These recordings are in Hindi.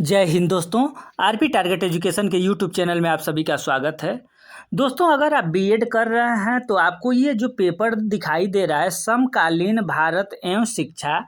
जय हिंद दोस्तों। आरपी टारगेट एजुकेशन के यूट्यूब चैनल में आप सभी का स्वागत है। दोस्तों, अगर आप बीएड कर रहे हैं तो आपको ये जो पेपर दिखाई दे रहा है समकालीन भारत एवं शिक्षा,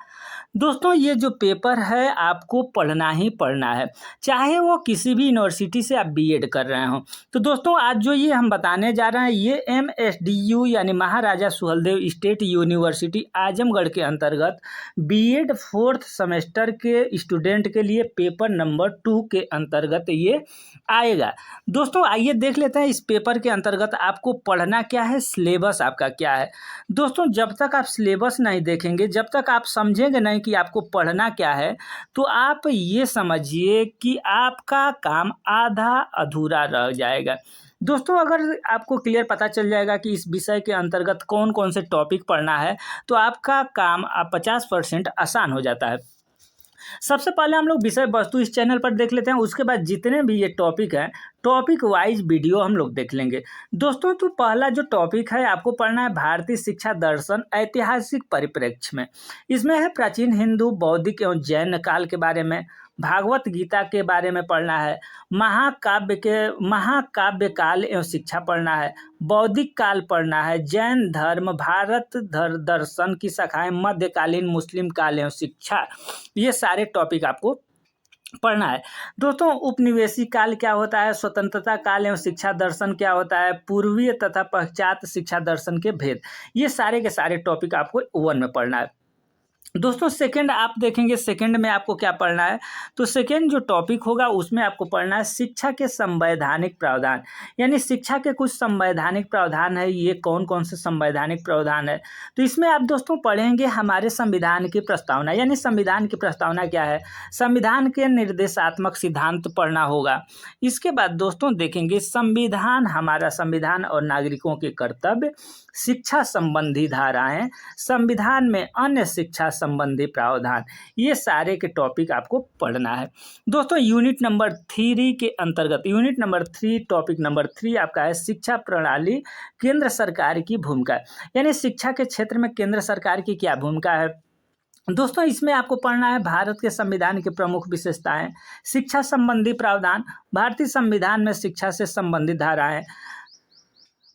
दोस्तों ये जो पेपर है आपको पढ़ना ही पढ़ना है, चाहे वो किसी भी यूनिवर्सिटी से आप बीएड कर रहे हो। तो दोस्तों आज जो ये हम बताने जा रहे हैं ये एमएसडीयू यानी महाराजा सुहेलदेव स्टेट यूनिवर्सिटी आजमगढ़ के अंतर्गत बीएड 4th सेमेस्टर के स्टूडेंट के लिए पेपर नंबर 2 के अंतर्गत ये आएगा। दोस्तों आइए देख लेते हैं इस पेपर के अंतर्गत आपको पढ़ना क्या है, सिलेबस आपका क्या है। दोस्तों जब तक आप सिलेबस नहीं देखेंगे, जब तक आप समझेंगे नहीं कि आपको पढ़ना क्या है, तो आप ये समझिए कि आपका काम आधा अधूरा रह जाएगा। दोस्तों अगर आपको क्लियर पता चल जाएगा कि इस विषय के अंतर्गत कौन कौन से टॉपिक पढ़ना है, तो आपका काम 50% आसान हो जाता है। सबसे पहले हम लोग विषय वस्तु इस चैनल पर देख लेते हैं, उसके बाद जितने भी ये टॉपिक हैं टॉपिक वाइज वीडियो हम लोग देख लेंगे। दोस्तों तो पहला जो टॉपिक है आपको पढ़ना है भारतीय शिक्षा दर्शन ऐतिहासिक परिप्रेक्ष्य में। इसमें है प्राचीन हिंदू, बौद्धिक एवं जैन काल के बारे में, भागवत गीता के बारे में पढ़ना है, महाकाव्य काल एवं शिक्षा पढ़ना है, बौद्धिक काल पढ़ना है, जैन धर्म, भारत दर्शन की शाखाएं, मध्यकालीन मुस्लिम काल एवं शिक्षा, ये सारे टॉपिक आपको पढ़ना है। दोस्तों उपनिवेशी काल क्या होता है, स्वतंत्रता काल एवं शिक्षा दर्शन क्या होता है, पूर्वीय तथा पश्चात शिक्षा दर्शन के भेद, ये सारे के सारे टॉपिक आपको 1 में पढ़ना है। दोस्तों सेकंड आप देखेंगे, सेकंड में आपको क्या पढ़ना है, तो सेकंड जो टॉपिक होगा उसमें आपको पढ़ना है शिक्षा के संवैधानिक प्रावधान, यानी शिक्षा के कुछ संवैधानिक प्रावधान है। ये कौन कौन से संवैधानिक प्रावधान है, तो इसमें आप दोस्तों पढ़ेंगे हमारे संविधान की प्रस्तावना, यानी संविधान की प्रस्तावना क्या है, संविधान के निर्देशात्मक सिद्धांत पढ़ना होगा। इसके बाद दोस्तों देखेंगे संविधान, हमारा संविधान और नागरिकों के कर्तव्य, शिक्षा संबंधी धाराएं, संविधान में अन्य शिक्षा संबंधी प्रावधान, ये सारे के टॉपिक आपको पढ़ना है। दोस्तों यूनिट नंबर 3 के अंतर्गत, यूनिट नंबर 3 टॉपिक नंबर 3 आपका है शिक्षा प्रणाली केंद्र सरकार की भूमिका, यानी शिक्षा के क्षेत्र में केंद्र सरकार की क्या भूमिका है। दोस्तों इसमें आपको पढ़ना है भारत के संविधान की प्रमुख विशेषताएं, शिक्षा संबंधी प्रावधान, भारतीय संविधान में शिक्षा से संबंधित धाराएं,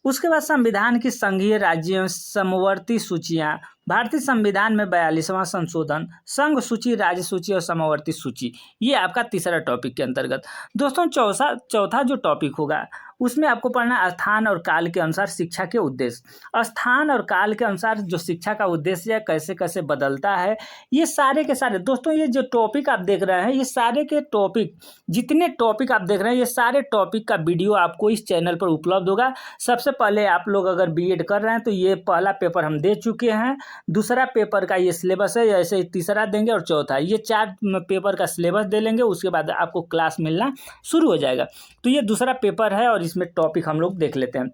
उसके बाद संविधान की संघीय राज्यों समवर्ती सूचियां, भारतीय संविधान में 42वां संशोधन, संघ सूची, राज्य सूची और समवर्ती सूची, ये आपका तीसरा टॉपिक के अंतर्गत। दोस्तों चौथा जो टॉपिक होगा उसमें आपको पढ़ना स्थान और काल के अनुसार शिक्षा के उद्देश्य, स्थान और काल के अनुसार जो शिक्षा का उद्देश्य है कैसे कैसे बदलता है, ये सारे के सारे। दोस्तों ये जो टॉपिक आप देख रहे हैं, ये सारे के टॉपिक, जितने टॉपिक आप देख रहे हैं, ये सारे टॉपिक का वीडियो आपको इस चैनल पर उपलब्ध होगा। सबसे पहले आप लोग अगर बीएड कर रहे हैं तो ये पहला पेपर हम दे चुके हैं, दूसरा पेपर का ये सिलेबस है, ऐसे ही तीसरा देंगे और चौथा, ये 4 पेपर का सिलेबस दे लेंगे, उसके बाद आपको क्लास मिलना शुरू हो जाएगा। तो ये दूसरा पेपर है और इसमें टॉपिक हम लोग देख लेते हैं।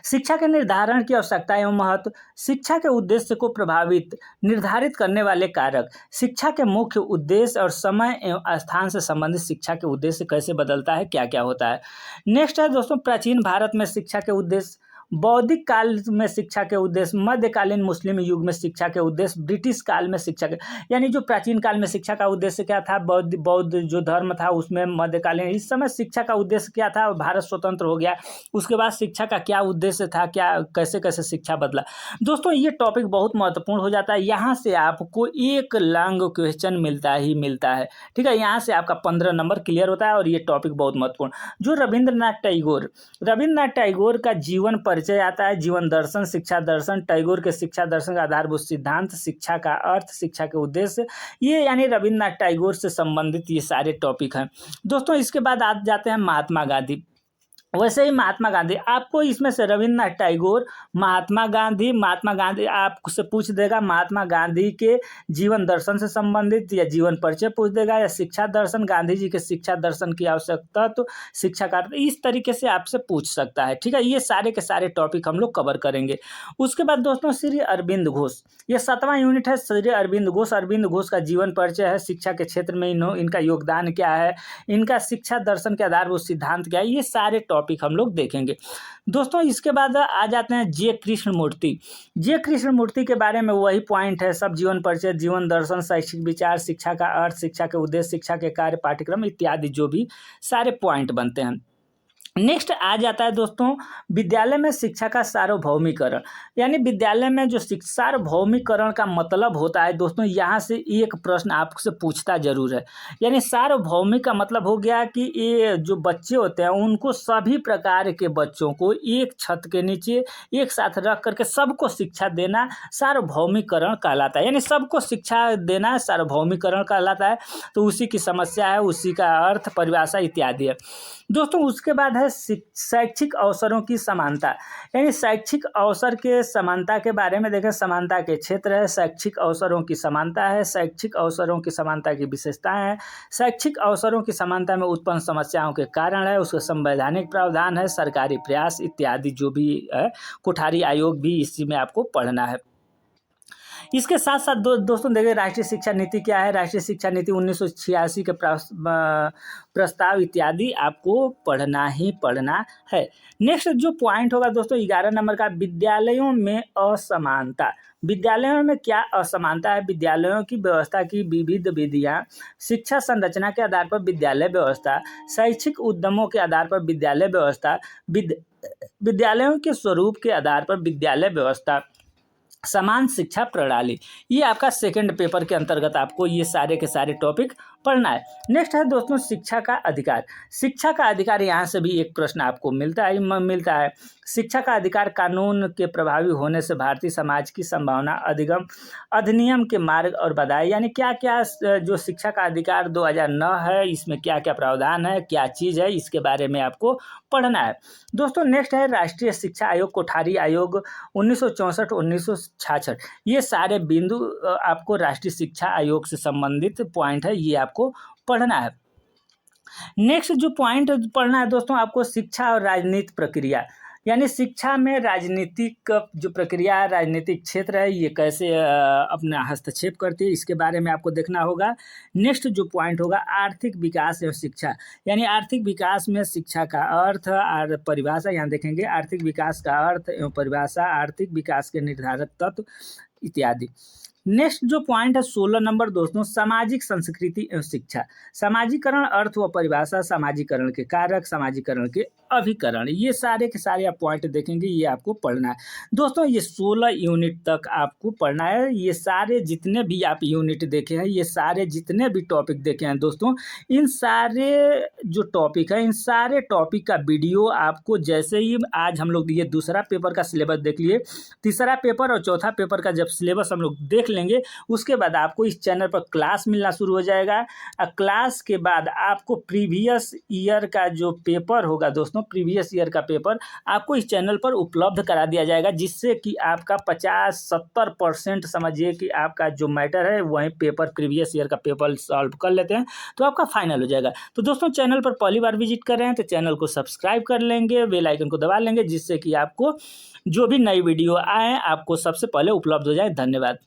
शिक्षा के निर्धारण की आवश्यकता एवं महत्व, शिक्षा के उद्देश्य को प्रभावित निर्धारित करने वाले कारक, शिक्षा के मुख्य उद्देश्य और समय एवं स्थान से संबंधित शिक्षा के उद्देश्य कैसे बदलता है, क्या क्या होता है। नेक्स्ट है दोस्तों प्राचीन भारत में शिक्षा के उद्देश्य, बौद्धिक काल में शिक्षा के उद्देश्य, मध्यकालीन मुस्लिम युग में शिक्षा के उद्देश्य, ब्रिटिश काल में शिक्षा के, यानी जो प्राचीन काल में शिक्षा का उद्देश्य क्या था, बौद्ध जो धर्म था उसमें मध्यकालीन, इस समय शिक्षा का उद्देश्य क्या था, भारत स्वतंत्र हो गया, उसके बाद शिक्षा का क्या उद्देश्य था, क्या कैसे कैसे शिक्षा बदला। दोस्तों ये टॉपिक बहुत महत्वपूर्ण हो जाता है, यहाँ से आपको 1 लॉन्ग क्वेश्चन मिलता ही मिलता है, ठीक है। यहाँ से आपका 15 नंबर क्लियर होता है और ये टॉपिक बहुत महत्वपूर्ण। जो रविंद्रनाथ टैगोर का जीवन परिचय आता है, जीवन दर्शन, शिक्षा दर्शन, टैगोर के शिक्षा दर्शन का आधारभूत सिद्धांत, शिक्षा का अर्थ, शिक्षा के उद्देश्य, ये यानी रविंद्रनाथ टैगोर से संबंधित ये सारे टॉपिक हैं। दोस्तों इसके बाद आ जाते हैं महात्मा गांधी। वैसे ही महात्मा गांधी, आपको इसमें से रविंद्रनाथ टैगोर, महात्मा गांधी आपसे पूछ देगा, महात्मा गांधी के जीवन दर्शन से संबंधित या जीवन परिचय पूछ देगा, या शिक्षा दर्शन, गांधी जी के शिक्षा दर्शन की आवश्यकता, तो शिक्षा का इस तरीके से आपसे पूछ सकता है, ठीक है। ये सारे के सारे टॉपिक हम लोग कवर करेंगे। उसके बाद दोस्तों श्री अरविंद घोष, ये 7वां यूनिट है, श्री अरविंद घोष का जीवन परिचय है, शिक्षा के क्षेत्र में इनका योगदान क्या है, इनका शिक्षा दर्शन के आधारभूत सिद्धांत क्या है, ये सारे टॉपिक टॉपिक हम लोग देखेंगे। दोस्तों इसके बाद आ जाते हैं जे कृष्णमूर्ति। जे कृष्णमूर्ति के बारे में वही पॉइंट है, सब जीवन परिचय, जीवन दर्शन, शैक्षिक विचार, शिक्षा का अर्थ, शिक्षा के उद्देश्य, शिक्षा के कार्य, पाठ्यक्रम इत्यादि जो भी सारे पॉइंट बनते हैं। नेक्स्ट आ जाता है दोस्तों विद्यालय में शिक्षा का सार्वभौमिकरण। यानी विद्यालय में जो सार्वभौमिकरण का मतलब होता है दोस्तों, यहाँ से एक प्रश्न आपसे पूछता जरूर है। यानी सार्वभौमिक का मतलब हो गया कि ये जो बच्चे होते हैं उनको सभी प्रकार के बच्चों को एक छत के नीचे एक साथ रख करके सबको शिक्षा देना सार्वभौमिकरण कहलाता है। यानी सबको शिक्षा देना सार्वभौमिकरण कहलाता है। तो उसी की समस्या है, उसी का अर्थ, परिभाषा इत्यादि है दोस्तों। उसके बाद है शैक्षिक अवसरों की समानता। यानी शैक्षिक अवसर के समानता के बारे में देखें, समानता के क्षेत्र है, शैक्षिक अवसरों की समानता है, शैक्षिक अवसरों की समानता की विशेषताएं हैं, शैक्षिक अवसरों की समानता में उत्पन्न समस्याओं के कारण है, उसका संवैधानिक प्रावधान है, सरकारी प्रयास इत्यादि जो भी है, कोठारी आयोग भी इसी में आपको पढ़ना है। इसके साथ साथ दोस्तों देखिए राष्ट्रीय शिक्षा नीति क्या है। राष्ट्रीय शिक्षा नीति 1986 के प्रस्ताव इत्यादि आपको पढ़ना ही पढ़ना है। नेक्स्ट जो पॉइंट होगा दोस्तों 11 नंबर का, विद्यालयों में असमानता। विद्यालयों में क्या असमानता है? विद्यालयों की व्यवस्था की विविध विधियां, शिक्षा संरचना के आधार पर विद्यालय व्यवस्था, शैक्षिक उद्यमों के आधार पर विद्यालय व्यवस्था, विद्यालयों के स्वरूप के आधार पर विद्यालय व्यवस्था, समान शिक्षा प्रणाली। ये आपका सेकंड पेपर के अंतर्गत आपको ये सारे के सारे टॉपिक पढ़ना है। नेक्स्ट है दोस्तों शिक्षा का अधिकार। शिक्षा का अधिकार, यहाँ से भी एक प्रश्न आपको मिलता है। शिक्षा का अधिकार कानून के प्रभावी होने से भारतीय समाज की संभावना, अधिनियम के मार्ग और बाधाएं। यानी क्या क्या जो शिक्षा का अधिकार 2009 है, इसमें क्या क्या प्रावधान है, क्या चीज़ है, इसके बारे में आपको पढ़ना है दोस्तों। नेक्स्ट है राष्ट्रीय शिक्षा आयोग, कोठारी आयोग 1964-1966। ये सारे बिंदु आपको राष्ट्रीय शिक्षा आयोग से संबंधित पॉइंट है, ये आपको पढ़ना है। नेक्स्ट जो पॉइंट पढ़ना है दोस्तों आपको, शिक्षा और राजनीतिक प्रक्रिया। यानी शिक्षा में राजनीतिक जो प्रक्रिया है, राजनीतिक क्षेत्र है, ये कैसे अपना हस्तक्षेप करती है, इसके बारे में आपको देखना होगा। नेक्स्ट जो पॉइंट होगा आर्थिक विकास एवं शिक्षा। यानी आर्थिक विकास में शिक्षा का अर्थ और परिभाषा यहाँ देखेंगे। आर्थिक विकास का अर्थ एवं परिभाषा, आर्थिक विकास के निर्धारक तत्व इत्यादि। नेक्स्ट जो पॉइंट है 16 नंबर दोस्तों, सामाजिक संस्कृति एवं शिक्षा। सामाजिकरण, अर्थ व परिभाषा, सामाजिकरण के कारक, सामाजिकरण के अभिकरण, ये सारे के सारे आप पॉइंट देखेंगे, ये आपको पढ़ना है दोस्तों। ये 16 यूनिट तक आपको पढ़ना है। ये सारे जितने भी आप यूनिट देखे हैं, ये सारे जितने भी टॉपिक देखे हैं दोस्तों, इन सारे जो टॉपिक है, इन सारे टॉपिक का वीडियो आपको, जैसे ही आज हम लोग ये दूसरा पेपर का सिलेबस देख लिए, तीसरा पेपर और चौथा पेपर का जब सिलेबस हम लोग देख लेंगे, उसके बाद आपको इस चैनल पर क्लास मिलना शुरू हो जाएगा। क्लास के बाद आपको प्रीवियस ईयर का जो पेपर होगा दोस्तों, प्रीवियस ईयर का पेपर आपको इस चैनल पर उपलब्ध करा दिया जाएगा, जिससे कि आपका 50-70% समझिए कि आपका जो मैटर है वही पेपर, प्रीवियस ईयर का पेपर सॉल्व कर लेते हैं तो आपका फाइनल हो जाएगा। तो दोस्तों चैनल पर पहली बार विजिट कर रहे हैं तो चैनल को सब्सक्राइब कर लेंगे, बेल आइकन को दबा लेंगे, जिससे कि आपको जो भी नई वीडियो आए आपको सबसे पहले उपलब्ध हो जाए। धन्यवाद।